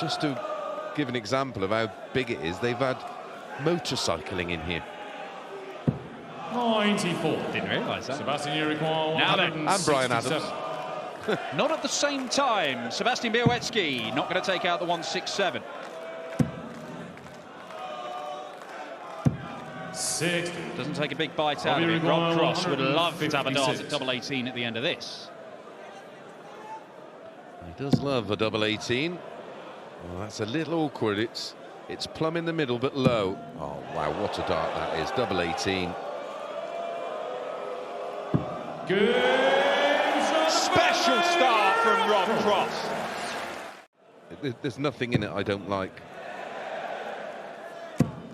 just to give an example of how big it is, they've had motorcycling in here. 94. Didn't realise that. Sebastian, you require Now then. And Brian Adams. Not at the same time. Sebastian Białecki not going to take out the 167. 60. Doesn't take a big bite out of it. Rob Cross would love to have a dart at double 18 at the end of this. He does love a double 18. Well, that's a little awkward. It's plumb in the middle but low. Oh wow, what a dart that is. Double 18. Good. Special start from Rob Cross. There's nothing in it I don't like.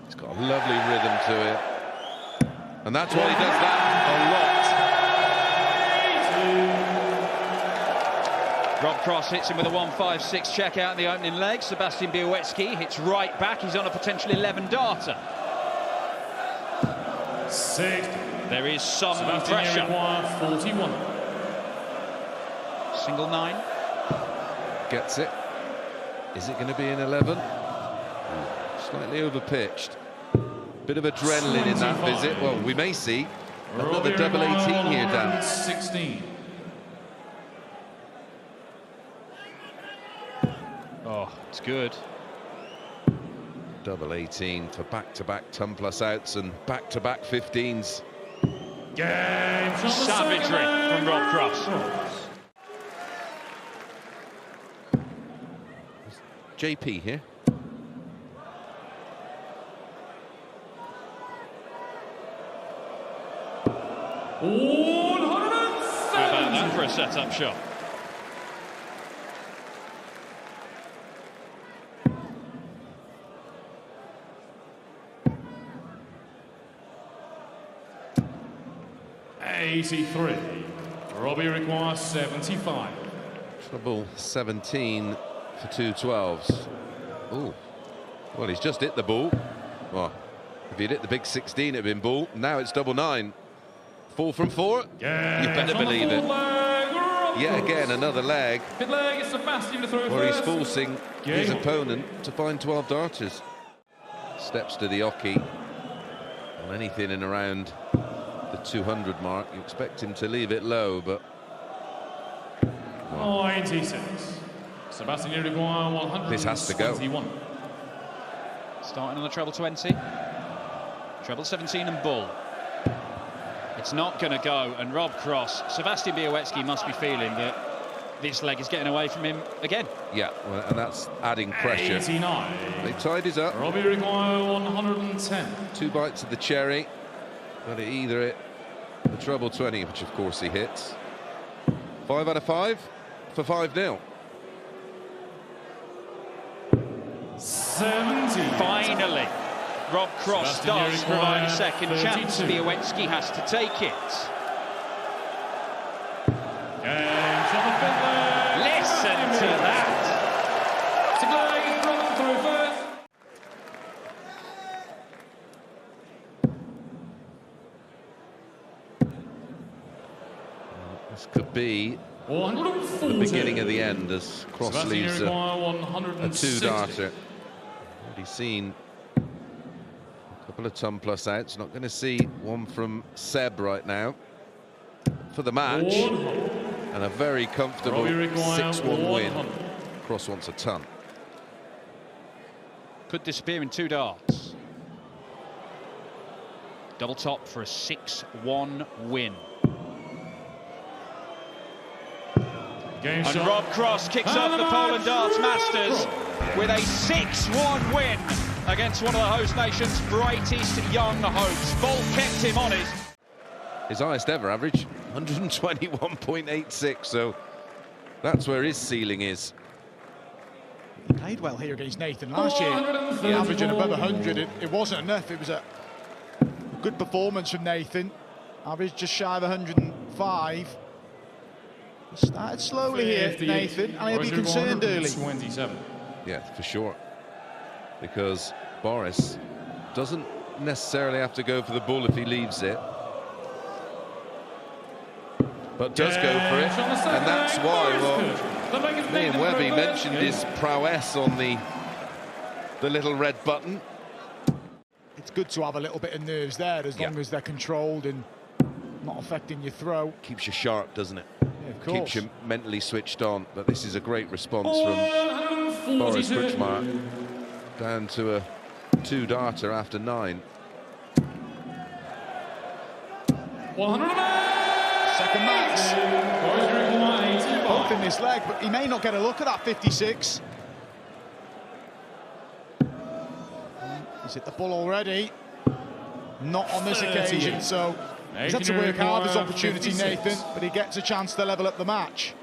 It's got a lovely rhythm to it. And that's why he does that a lot. Rob Cross hits him with a 156 check out in the opening leg. Sebastian Białecki hits right back. He's on a potential 11 darter. 60. There is some Sebastian, pressure. you require 41. Single 9. Gets it. Is it going to be an 11? Slightly overpitched. Bit of adrenaline in that visit. Well, we may see another double 18 here, Dan. 16. Oh, it's good. Double 18 for back-to-back ton plus outs and back-to-back 15s. Game. Savagery from Rob Cross. JP here. How about that for a set-up shot? $83. Robbie requires 75. Trouble 17 for 212s. Oh, well, he's just hit the ball. Well, if he'd hit the big 16, it'd been ball. Now it's double 9. 4 from 4. Yeah, you better believe it. Yet again, another leg. Pit leg is Sebastian to throw Where he's first. forcing his opponent to find 12 darters. Steps to the oche. On anything in around the 200 mark, you expect him to leave it low, but 96. Sebastian, you require 121. This has to go. Starting on the treble 20. Treble 17 and bull. It's not going to go, and Rob Cross, Sebastian Białecki must be feeling that this leg is getting away from him again. yeah, well, and that's adding pressure. 89. They tied us up. Robbie require 110. 2 bites of the cherry. Got it either it the treble 20, which of course he hits. 5 out of 5 for 5-0. 70. Finally, Rob Cross Sebastian does provide a requires second 32. chance. Białecki has to take it. Game to the pit leg. Listen to that. Pit leg is Rob through first. This could be 140. the beginning of the end as Cross Sebastian, leaves you a require 160. 2-darter. Already seen a couple of ton plus outs. Not going to see one from Seb right now for the match. And a very comfortable 6-1 win. Cross wants a ton. Could disappear in 2 darts. Double top for a 6-1 win. Game And shot. Rob Cross kicks off the Poland Darts Masters with a 6-1 win against one of the host nation's brightest young hopes. Bolt kept him honest. His highest ever average, 121.86, so that's where his ceiling is. Played well here against Nathan last year. He averaging above 100. It wasn't enough. It was a good performance from Nathan. Average just shy of 105. Started slowly here, Nathan, and he'll be concerned early. 27. Yeah, for sure. Because Boris doesn't necessarily have to go for the ball if he leaves it. but does go for it, and that's why, well, me and Webby mentioned his prowess on the little red button. It's good to have a little bit of nerves there, as long as they're controlled and not affecting your throw. Keeps you sharp, doesn't it? Yeah, of course. Keeps you mentally switched on. But this is a great response from Boris Kritschmar, down to a 2-darter after 9. 100 Second max. Both in this leg, but he may not get a look at that 56. He's hit the ball already. Not on this occasion, so he's had to work hard his opportunity, Nathan, but he gets a chance to level up the match.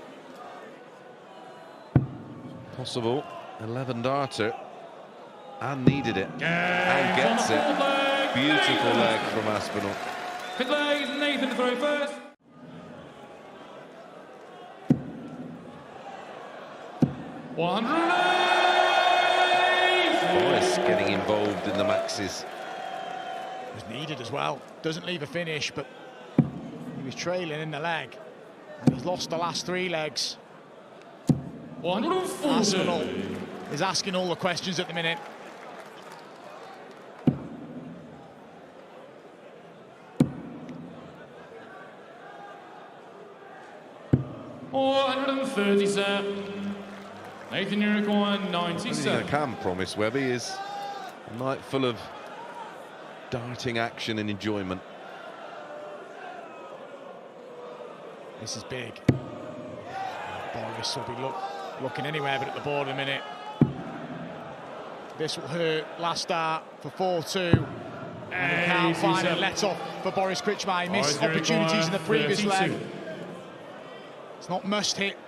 Possible 11-darter, and needed it, and gets it. Beautiful leg from Aspinall. Good leg, Nathan to throw first. Boris getting involved in the maxes. Was needed as well. Doesn't leave a finish, but he was trailing in the leg, and he's lost the last 3 legs. Aspinall is asking all the questions at the minute. Nathan, you require 97. I can promise Webby is a night full of darting action and enjoyment. This is big. Boris will be looking anywhere but at the board in a minute. This will hurt. Last start for 4-2. And he can't find a let-off for Boris Kritschmar. He missed opportunities in the previous leg. It's not must hit,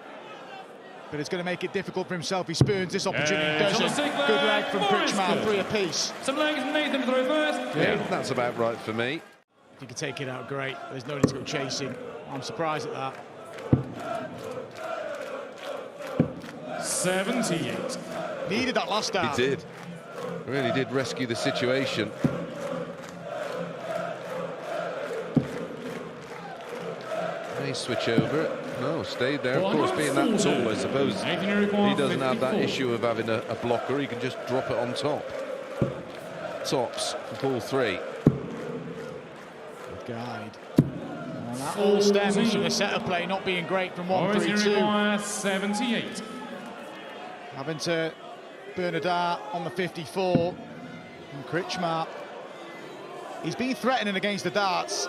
but it's going to make it difficult for himself. He spurns this opportunity, doesn't. Good leg from Kritschmar, 3 apiece. Some legs, Nathan to throw first. Yeah, that's about right for me. If you could take it out, great. There's no need to go chasing. I'm surprised at that. 78. Needed that last start. He did. Really did rescue the situation. May switch over. No, stayed there. Of course, being that tall, I suppose he doesn't have that issue of having a blocker. He can just drop it on top. Tops for ball 3. Good guide. And that all stems from the setup play not being great from 1-3-2. 78. Having to burn a dart on the 54. And Kritschmar, he's been threatening against the darts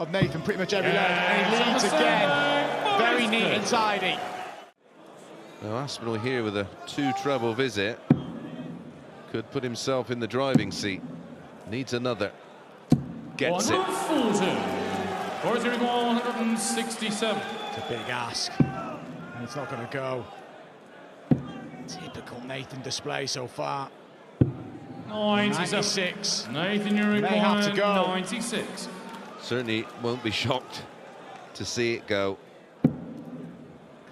of Nathan pretty much every leg, and he leads again. Very neat and tidy. Now Aspinall here with a 2-treble visit could put himself in the driving seat. Needs another. Gets it. 167. It's a big ask, and it's not going to go. Typical Nathan display so far. 96. Nathan, you May have to go. 96. Certainly won't be shocked to see it go.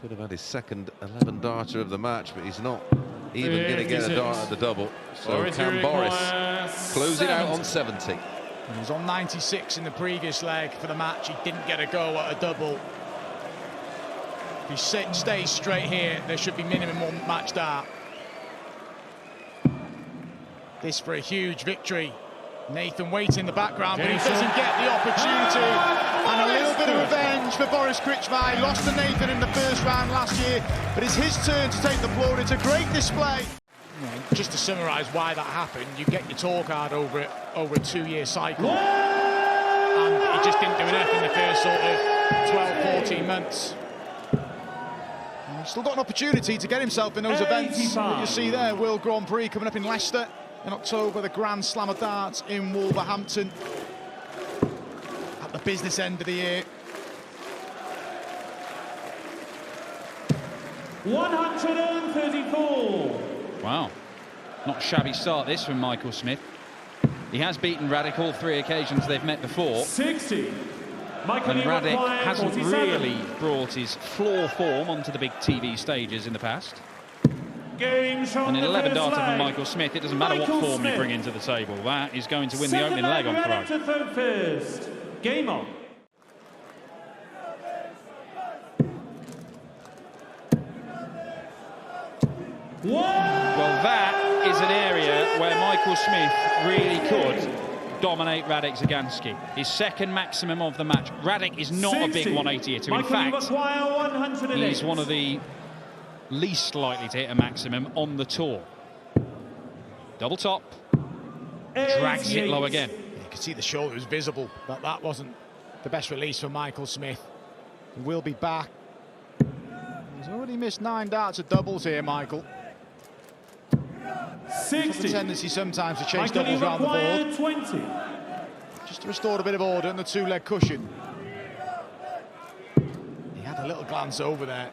Could have had his second 11-darter of the match, but he's not even going to get a dart at the double. So can Boris close it out on 70? He was on 96 in the previous leg for the match. He didn't get a go at a double. If he stays straight here, there should be minimum 1 match dart. This for a huge victory. Nathan waits in the background, but he doesn't get the opportunity. And a little bit of revenge for Boris Kritschmar. He lost to Nathan in the first round last year, but it's his turn to take the floor. It's a great display. Just to summarise why that happened, you get your tour card over a 2-year cycle. And he just didn't do enough in the first sort of 12, 14 months. And he's still got an opportunity to get himself in those events that you see there. World Grand Prix coming up in Leicester in October, the Grand Slam of Darts in Wolverhampton at the business end of the year. 134. Wow, not a shabby start this from Michael Smith. He has beaten Radic all 3 occasions they've met before. 60. And Radic hasn't really brought his floor form onto the big TV stages in the past. Game And an 11-darter from Michael Smith, it doesn't matter what form you bring into the table. That is going to win the opening leg on throw. First. Game on. Well, that is an area where Michael Smith really could dominate Radek Zagansky. His second maximum of the match. Radek is not a big 180 hitter. In fact, he's one of the least likely to hit a maximum on the tour. Double top. Drags it low again. You can see the shoulder was visible, but that wasn't the best release for Michael Smith. He will be back. He's already missed 9 darts at doubles here, Michael. 60. A tendency sometimes to chase doubles around the board. 20. Just to restore a bit of order in the 2-leg cushion. He had a little glance over there.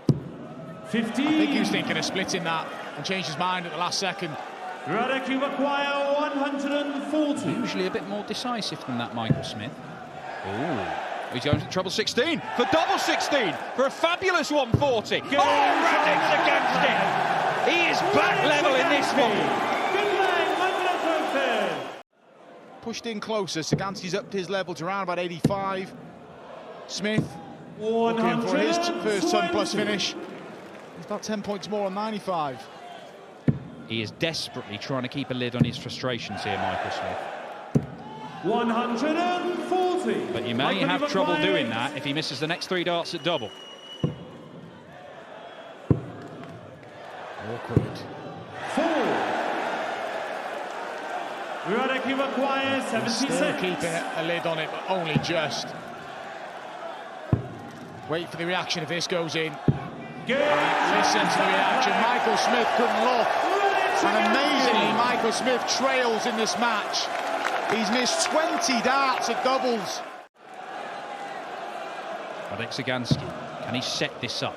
15. I think he was thinking of splitting that and changed his mind at the last second. Radek, you acquire 140. Usually a bit more decisive than that, Michael Smith. Ooh. He's going to treble 16 for double 16 for a fabulous 140. Go. Oh, Radek's against it. He is back level in this one. Good leg, Michael. Pushed in closer. Zagansky's upped his level to around about 85. Smith looking for his first 10+ finish. He's about 10 points more on 95. He is desperately trying to keep a lid on his frustrations here, Michael Smith. 140. But you may have trouble doing that if he misses the next 3 darts at double. Awkward. 4. Radek, you acquire 76. Still keeping a lid on it, but only just. Wait for the reaction if this goes in. Listen to the reaction. Michael Smith couldn't look. And amazingly, Michael Smith trails in this match. He's missed 20 darts at doubles. Radek Zagansky, can he set this up?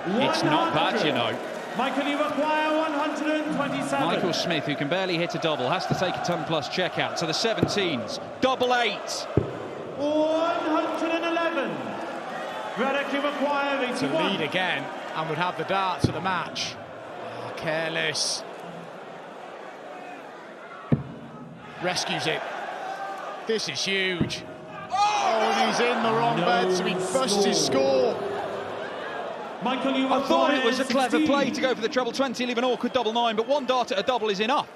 It's not bad, you know. Michael, you acquire 127. Michael Smith, who can barely hit a double, has to take a 10+ checkout to the 17s. Double 8. 111. Radek, you acquire 81. To lead again and would have the darts of the match. Oh, careless. Rescues it. This is huge. Oh, and he's in the wrong bed, so he busts his score. Michael, you I thought it was a clever 16. play to go for the treble 20, leave an awkward double 9, but 1 dart at a double is enough.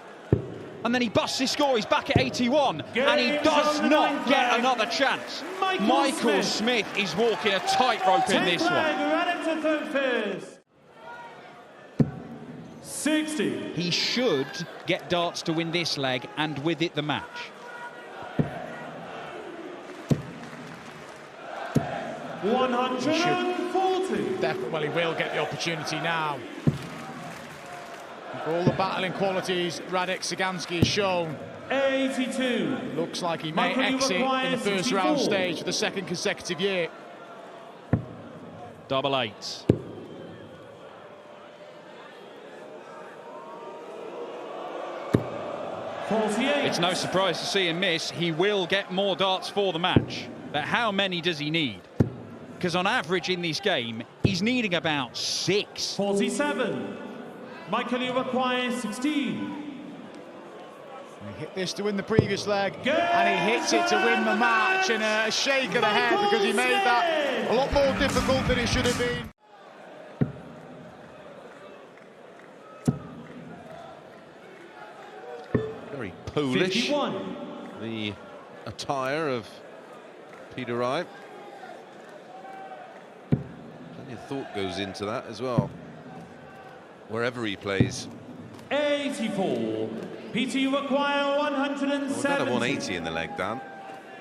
And then he busts his score, he's back at 81, and he does not get another chance. Michael Smith is walking a tightrope in this one. Radek to third first. 60. He should get darts to win this leg, and with it the match. He 140. definitely, well, he will get the opportunity now. For all the battling qualities Radek Zagansky has shown, 82. looks like he may Michael, you exit in acquire the first round 64. stage for the 2nd consecutive year. Double 8. It's no surprise to see him miss. He will get more darts for the match. But how many does he need? Because on average in this game, he's needing about 6. 47. Michael, you acquire 16. He hit this to win the previous leg, and he hits it to win the match, and a shake of the head because he made that a lot more difficult than it should have been. Very Polish, 51. the attire of Peter Wright. Plenty of thought goes into that as well, wherever he plays. 84. Peter, you acquire 170. Well, another 180 in the leg, Dan,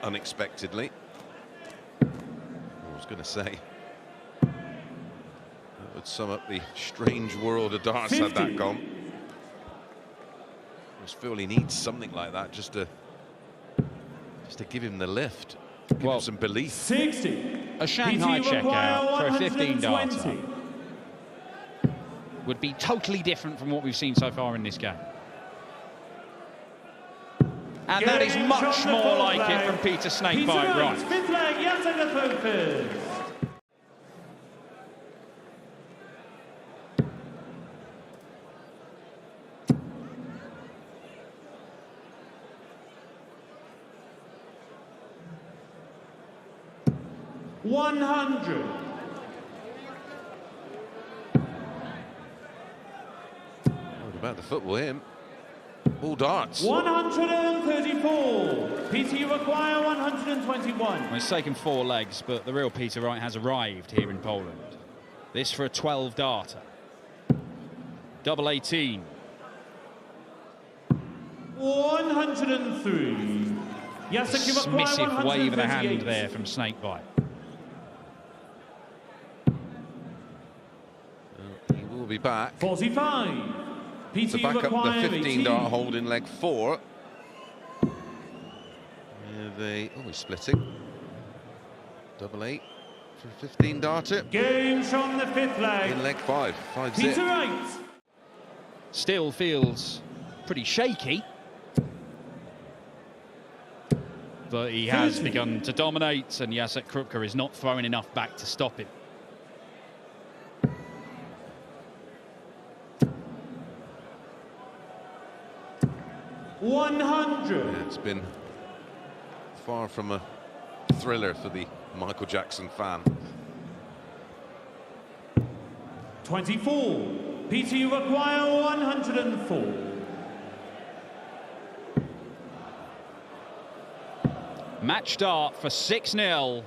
unexpectedly. I was going to say, that would sum up the strange world of darts 50. had that gone. I just feel he needs something like that just to give him the lift, give him some belief. 60. A Shanghai Peter, you acquire checkout for a 15 darter 120. would be totally different from what we've seen so far in this game. And that is much more like it from Peter Snakebite Wright. Fifth leg, Jacek the third first. $100. About the football, him. All darts. 134. Peter, you require 121. Well, it's taken 4 legs, but the real Peter Wright has arrived here in Poland. This for a 12 darter. Double 18. 103. Yes, you require Dismissive wave of the hand 138. there from Snakebite. He will be back 45. Peter, to back you up the require 15 18. dart hold in leg 4. He's splitting. Double 8 for a 15 darter. Game from the 5th leg. In leg 5. 5 zip. Peter Wright. Still feels pretty shaky, but he has begun to dominate, and Jacek Krupka is not throwing enough back to stop him. Yeah, 100. it's been far from a thriller for the Michael Jackson fan. 24. Peter, you require 104. Match start for 6-0.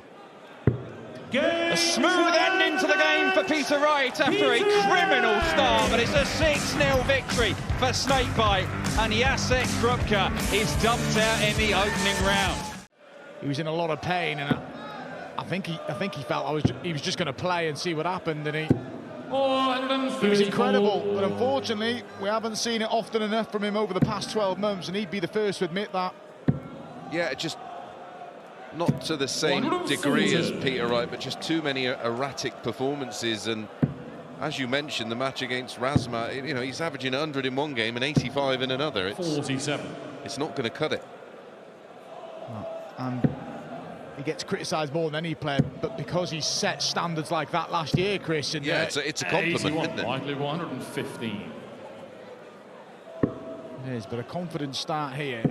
Game A smooth ending to the game for Peter Wright after a criminal start, but it's a 6-0 victory for Snakebite, and Jacek Krupka is dumped out in the opening round. He was in a lot of pain, and I think he felt he was just going to play and see what happened, and he was incredible. But unfortunately, we haven't seen it often enough from him over the past 12 months, and he'd be the first to admit that. Yeah, just not to the same degree as Peter Wright, but just too many erratic performances. And as you mentioned, the match against Razma, you know, he's averaging 100 in one game and 85 in another. 47. It's not going to cut it. And he gets criticised more than any player, but because he set standards like that last year, Chris. And Yeah, it's a compliment, 81. isn't it? Likely 115. It is, but a confident start here.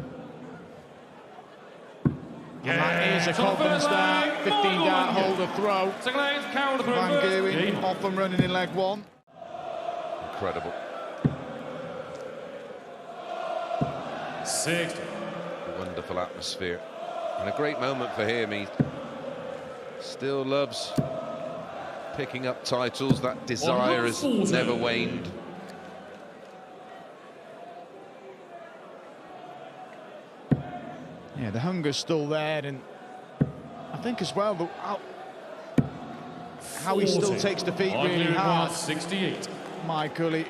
And that is a confident start. 15 dart holder throw. Second leg, Carroll to throw Van first. Gerwen Game. off and running in leg 1. Incredible. 60. Wonderful atmosphere. And a great moment for him. He still loves picking up titles. That desire has never waned. Yeah, the hunger's still there, and I think as well how he still takes defeat really hard. 68. Michael, he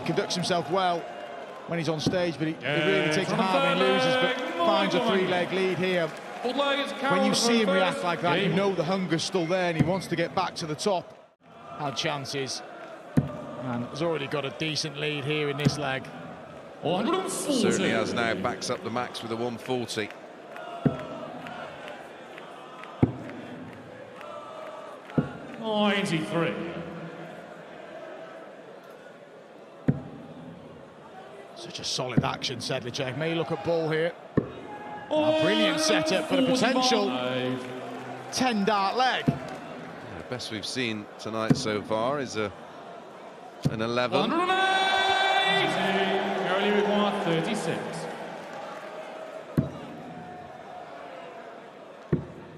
conducts himself well when he's on stage, but he really takes it hard when he loses, but finds a 3-leg lead here. When you see him react like that, you know the hunger's still there, and he wants to get back to the top. Had chances, and has already got a decent lead here in this leg. 140. Certainly has now, backs up the max with a 140. Such a solid action, Sedlicek. May look at ball here. A brilliant setup for the potential 10-dart leg. The best we've seen tonight so far is an 11. 180. Currently require 36.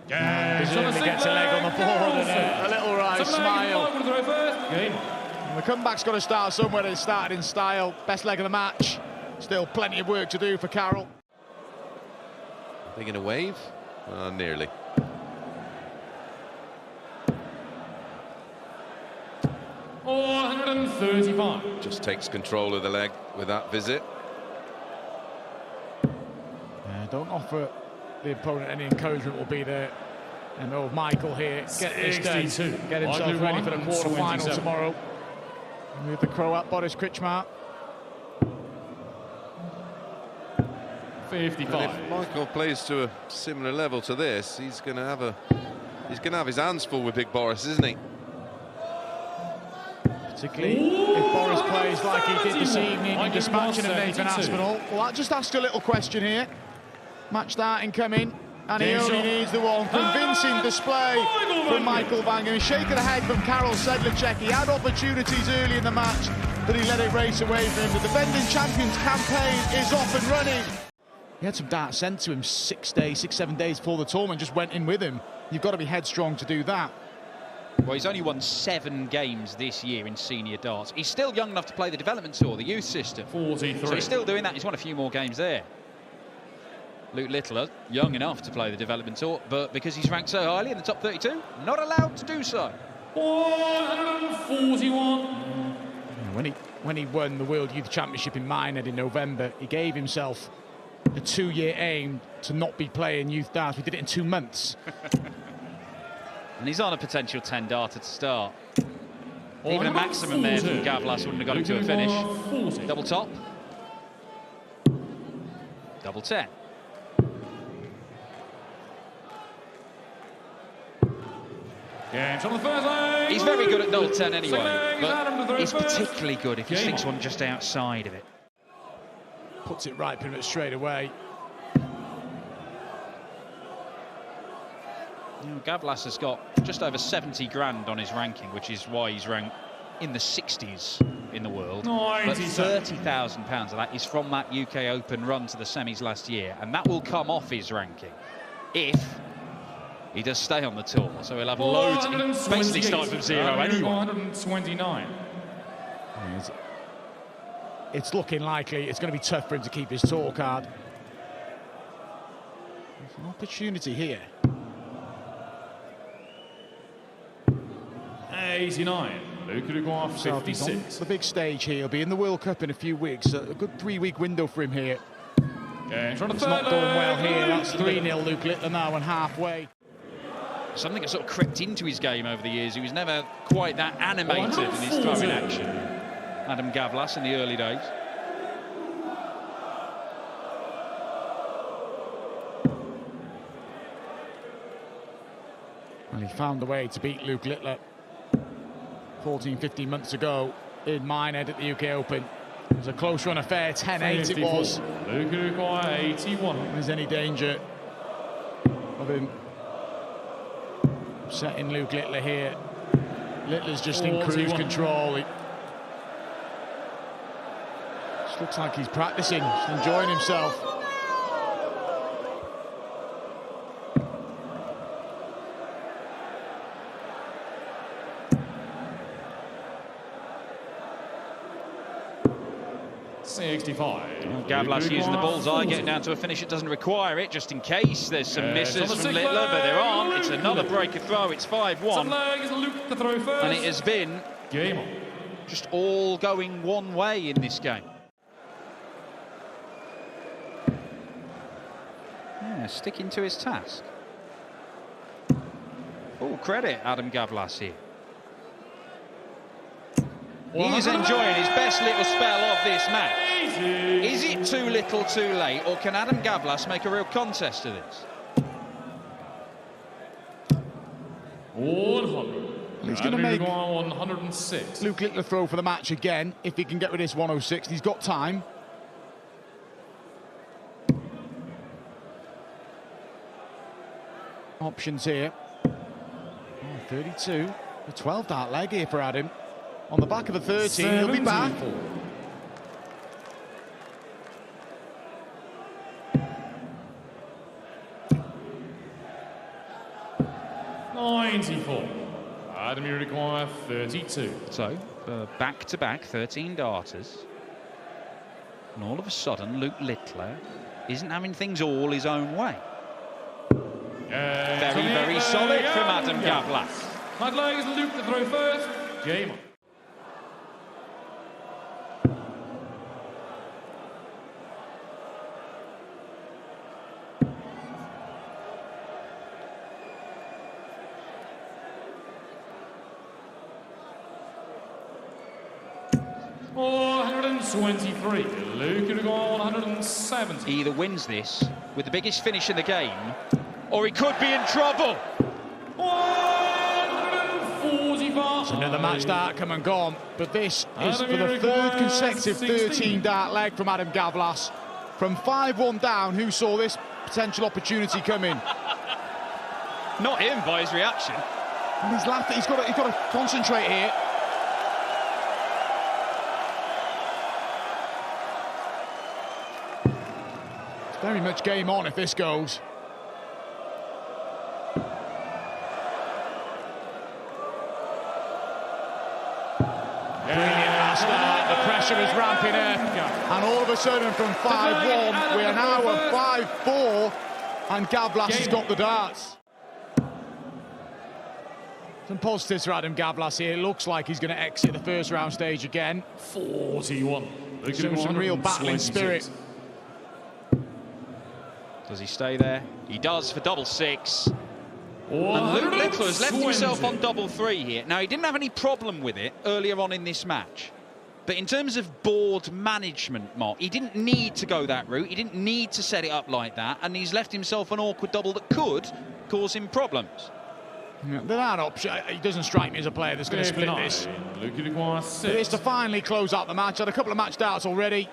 Deservedly gets a leg on the board and a little right smile. Game. And the comeback's got to start somewhere. It started in style. Best leg of the match. Still plenty of work to do for Carroll. Are they going to wave? Nearly. $135. Just takes control of the leg with that visit. Don't offer the opponent any encouragement will be there. And Michael here, get this done. Get himself ready for the quarter-final tomorrow. With the Croat Boris Krichmar. 55. And if Michael plays to a similar level to this, he's going to have his hands full with Big Boris, isn't he? Particularly if Boris plays like he did this evening in dispatching of Nathan Aspinall. Well, that just asks a little question here. Match starting coming, and he only needs the one. Convincing display from Michael Van Gerwen. Shake of the head from Karol Sedlicek. He had opportunities early in the match, but he let it race away from him. The defending champions campaign is off and running. He had some darts sent to him 6, 7 days before the tournament, just went in with him. You've got to be headstrong to do that. Well, he's only won 7 games this year in senior darts. He's still young enough to play the development tour, the youth system. 43. So he's still doing that. He's won a few more games there. Luke Littler, young enough to play the development tour, but because he's ranked so highly in the top 32, not allowed to do so. 141. When he won the World Youth Championship in Minehead in November, he gave himself a 2-year aim to not be playing youth darts. We did it in 2 months. And he's on a potential 10 darter to start. Even a maximum there from Gavlas wouldn't have got him to a finish. Double top. Double 10. Games on the first leg. He's very good at double 10 anyway, Second leg, but he's first. particularly good if he sticks one just outside of it. Puts it right pretty much straight away. You know, Gavlas has got just over 70 grand on his ranking, which is why he's ranked in the 60s in the world. But £30,000 of that is from that UK Open run to the semis last year, and that will come off his ranking if he does stay on the tour. So he'll have loads. He basically started from zero anyway. 129. It's looking likely it's going to be tough for him to keep his tour card. There's an opportunity here. 89. Luke Uruguay, 56. The big stage here. He'll be in the World Cup in a few weeks. A good 3-week window for him here. Games on the It's third not going well leg. here. That's 3-0 Luke Littler now and halfway. Something that sort of crept into his game over the years. He was never quite that animated in his throwing action. Adam Gavlas in the early days. Well, he found a way to beat Luke Littler 14, 15 months ago in Minehead at the UK Open. It was a close run affair, 10-8 it was. Luke Uruguay, 81. If there's any danger of him upsetting Luke Littler here. Littler's just in cruise control. Just looks like he's practicing, just enjoying himself. Gavlas using the bullseye, getting down to a finish. It doesn't require it, just in case there's some misses from Littler, but there aren't. It's another breaker throw. It's 5-1. And it has been just all going one way in this game. Yeah, sticking to his task. Full credit, Adam Gavlas here. He's enjoying his best little spell of this match. Is it too little too late, or can Adam Gavlas make a real contest of this? 100. He's going to make 106. Luke Littler throw for the match again if he can get rid of this 106. He's got time. Options here. 32. A 12 dart leg here for Adam. On the back of the 13, he'll be back. 94. Adam Uruguay, 32. So, back-to-back 13 darters. And all of a sudden, Luke Littler isn't having things all his own way. Very, very solid from Adam Gavlas. Hard leg is Luke to throw first. Game on. Oh, 123. Luke Uruguay, 170. He either wins this with the biggest finish in the game, or he could be in trouble. 145. It's another match dart come and gone, but this is for the third consecutive 13 dart leg from Adam Gavlas. From 5-1 down, who saw this potential opportunity coming? Not him by his reaction. And he's laughing. He's got to concentrate here. Very much game on if this goes. Brilliant last start. The pressure is ramping up. And all of a sudden from 5-1, we are now at 5-4. And Gavlas has got the darts. Some positives for Adam Gavlas here. It looks like he's going to exit the first round stage again. 41. Some real battling spirit. Does he stay there? He does for double six. And Luke Littler has left himself on double three here. Now, he didn't have any problem with it earlier on in this match. But in terms of board management, Mark, he didn't need to go that route. He didn't need to set it up like that. And he's left himself an awkward double that could cause him problems. Yeah, that option, he doesn't strike me as a player that's going to split this. It is to finally close out the match. Had a couple of match darts already.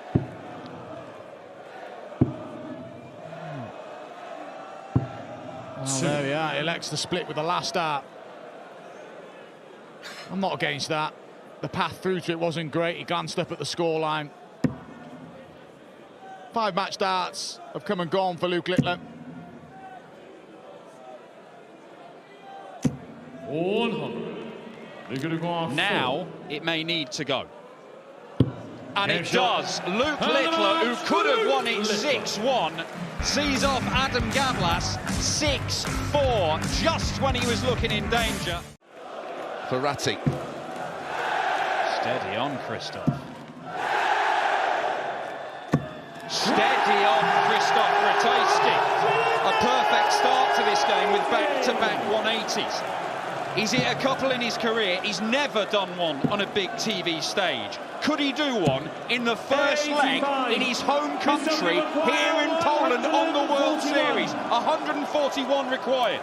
Well, there we are. He elects to split with the last dart. I'm not against that. The path through to it wasn't great. He glanced up at the scoreline. 5 match darts have come and gone for Luke Littler. 100. Now it may need to go. And it does. Luke Littler, who could have won it 6-1, sees off Adam Gavlas 6-4, just when he was looking in danger. Ferrati. Steady on, Christoph. Steady on, Christoph Ratajski. A perfect start to this game with back-to-back 180s. He's hit a couple in his career. He's never done one on a big TV stage. Could he do one in the first leg in his home country here in Poland on the World Series? 141 required.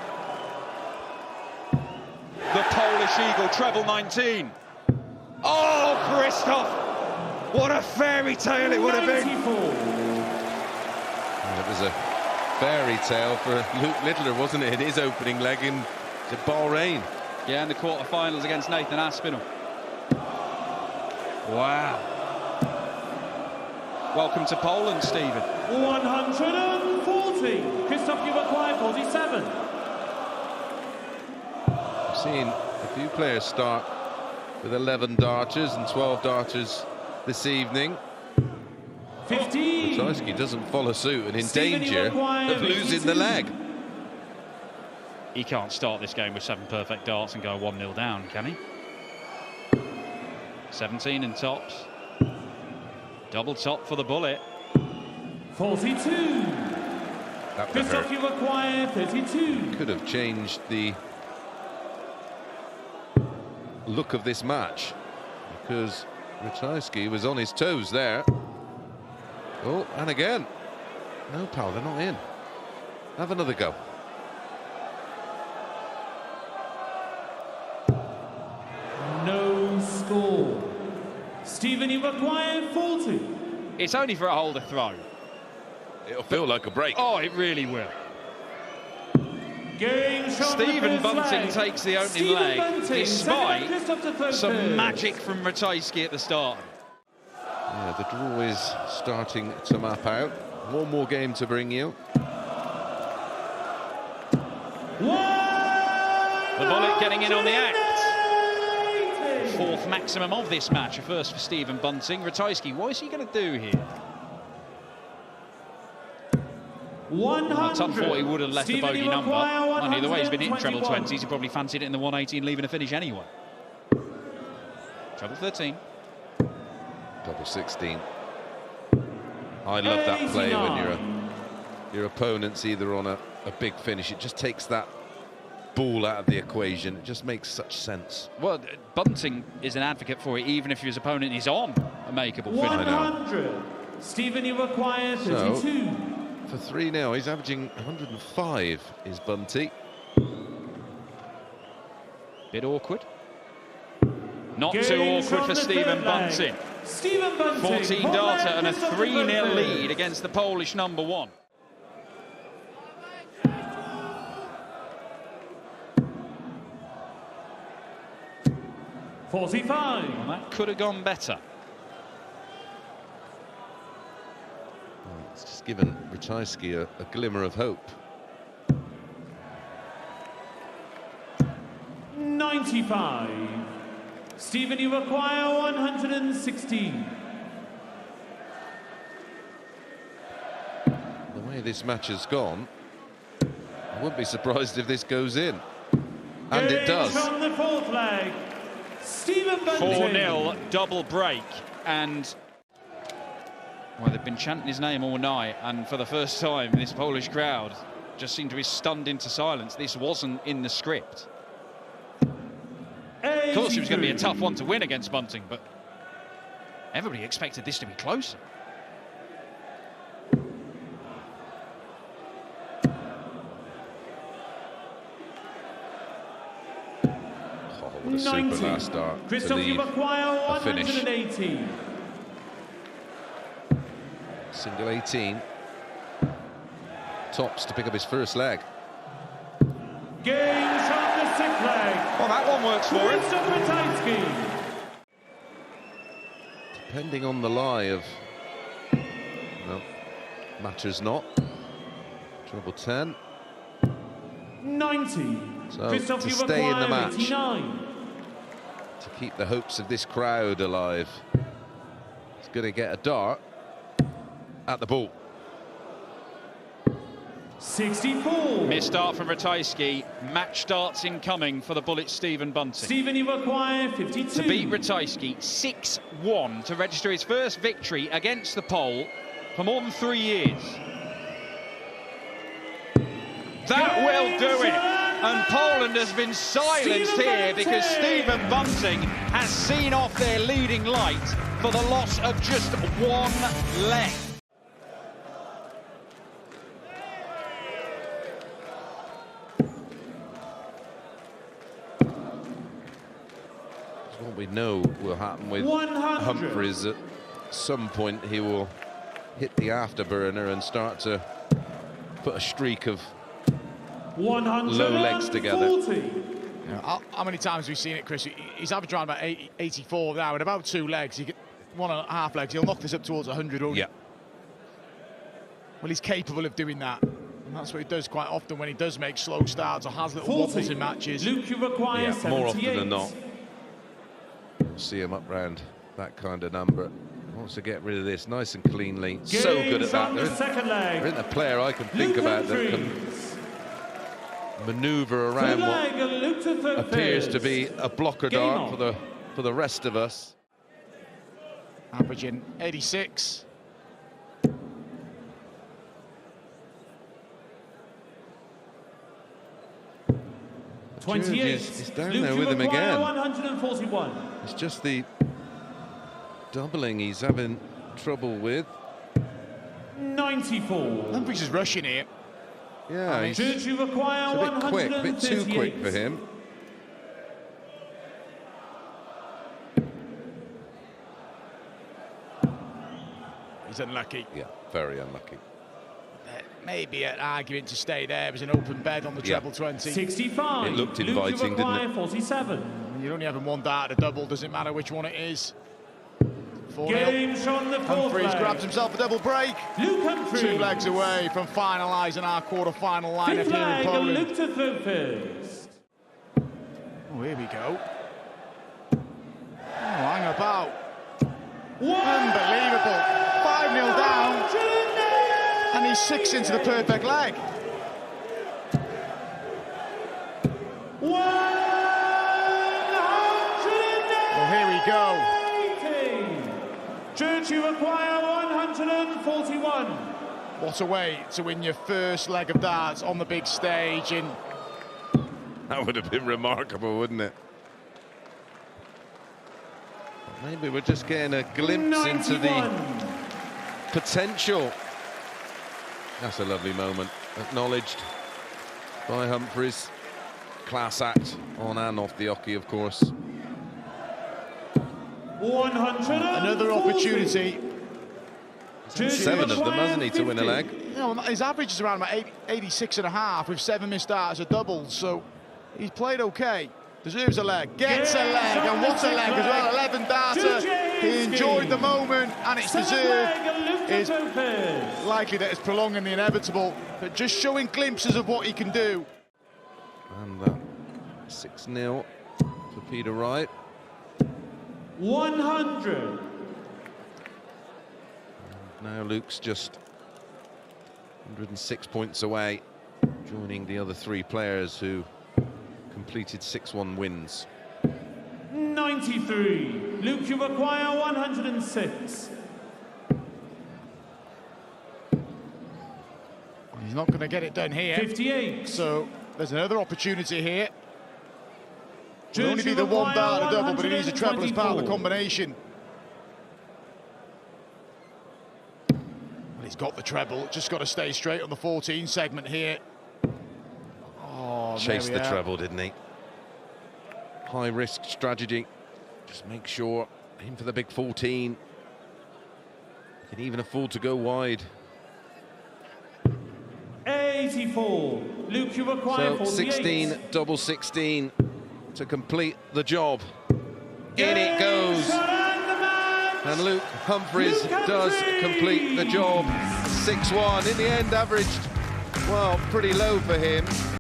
The Polish Eagle, treble 19. Oh, Christoph! What a fairy tale it would have been. It was a fairy tale for Luke Littler, wasn't it? In his opening leg in Bahrain. Yeah, in the quarterfinals against Nathan Aspinall. Wow. Welcome to Poland, Stephen. 140. Christoph, you've acquired 47. I've seen a few players start with 11 darters and 12 darters this evening. 15. Ratajski doesn't follow suit and in Stephen, danger of losing the leg. He can't start this game with 7 perfect darts and go 1-0 down, can he? 17 in tops. Double top for the bullet. 42. That would Christoph, hurt. you've acquired 32. Could have changed the look of this match because Ratajski was on his toes there. Oh, and again. No, pal, they're not in. Have another go. No score. Stephen, you've acquired 40. It's only for a holder throw. It'll feel like a break. Oh, it really will. Game shot. Stephen Bunting takes the opening Stephen leg, Bunting, despite Christoph to third some third. magic from Ratajski at the start. Yeah, the draw is starting to map out. One more game to bring you. The bullet getting in on the act. 4th maximum of this match, a first for Stephen Bunting. Ratajski, what is he going to do here? 100. Top 40 would have left Stephen, a bogey you number. acquire And either way, he's been hitting treble 121. 20s. He probably fancied it in the 118, leaving a finish anyway. Treble 13. Double 16. I love that play when your opponent's either on a big finish. It just takes that ball out of the equation. It just makes such sense. Well, Bunting is an advocate for it, even if his opponent is on a makeable finish. 100. Stephen, you acquire 32. For 3-0, he's averaging 105, is Bunty. Bit awkward. Not Game too awkward from for the Stephen third leg. Bunting. Stephen Bunting, 14 Poland, darter and a Christoph 3-0 third. lead against the Polish number 1. Well, 45. that could have gone better. Let's just given Ratajski a glimmer of hope. 95. Stephen, you require 116. The way this match has gone, I wouldn't be surprised if this goes in. And it does. On the fourth leg, Stephen Bunting. 4-0 double break, and well, they've been chanting his name all night, and for the first time, this Polish crowd just seemed to be stunned into silence. This wasn't in the script. Of course, it was going to be a tough one to win against Bunting, but everybody expected this to be closer. What a super last start to leave a finish. 118. Single 18. Tops to pick up his first leg. Game shot the sixth leg. Well, that one works for him. Ratajski. Depending on the lie of... No, matters not. Treble 10. 90. So, to stay in the match, 89. to keep the hopes of this crowd alive, he's going to get a dart at the ball. 64. Missed start from Ratajski. Match starts incoming for the Bullet Stephen Bunting. Stephen, you require 52. To beat Ratajski 6-1 to register his first victory against the Pole for more than 3 years. That will do it. And Poland has been silenced here because Stephen Bunting has seen off their leading light for the loss of just one leg. What we know will happen with 100. Humphries. At some point he will hit the afterburner and start to put a streak of low legs together. Yeah, how many times have we seen it, Chris? He's averaged around about 84 now, and about 2 legs. He get 1.5 legs. He'll knock this up towards 100. Yeah. Well, he's capable of doing that. And that's what he does quite often when he does make slow starts or has little wobbles in matches. Luke, you require 78. More often than not. See him up round that kind of number. Wants to get rid of this nice and cleanly. So good at that. There isn't a player I can think about that can manoeuvre around what appears to be a blocker dart for the rest of us. Averaging 86. Is down there with him again. 141. It's just the doubling he's having trouble with. 94. Humphries is rushing here. Yeah, he's a bit quick, a bit too quick for him. He's unlucky. Yeah, very unlucky. Maybe an argument to stay there. It was an open bed on the treble 20. 65. It looked inviting, didn't it? 47. You're only having one dart at a double, doesn't matter which one it is. 4-0. Games on the fourth Humphries leg. grabs himself a double break. Luke Humphries. 2 legs away from finalising our quarter-final lineup Fifth here in leg, Poland. Luke to third first. Oh, here we go. Oh, hang about. Unbelievable. 5-0 down. And he's 6 into the perfect leg. Well, here we go. Church, you require 141. What a way to win your first leg of darts on the big stage. And That would have been remarkable, wouldn't it? Maybe we're just getting a glimpse 91. into the potential. That's a lovely moment. Acknowledged by Humphries. Class act on and off the hockey, of course. 100. another opportunity. 7 of them, hasn't he, to win a leg? You know, his average is around about 86.5 with 7 missed darts, a double, so he's played okay. Deserves a leg, gets a leg, and what a leg as well. 11 darter. He enjoyed the moment, and it's deserved. It's likely that it's prolonging the inevitable, but just showing glimpses of what he can do. And 6-0 for Peter Wright. 100. Now Luke's just 106 points away, joining the other 3 players who completed 6-1 wins. 93. Luke, you require 106. He's not going to get it done here. 58. So there's another opportunity here. George, It'll only be you the one require dart double, but he needs a treble as part of the 124. combination. Well, he's got the treble, just got to stay straight on the 14 segment here. Oh, Chased the treble, didn't he? High risk strategy. Just make sure, aim for the big 14. Can even afford to go wide. 84. Luke, you require So 48. 16, double 16 to complete the job. In it goes. And Luke Humphries does complete the job. 6-1. In the end, averaged, well, pretty low for him.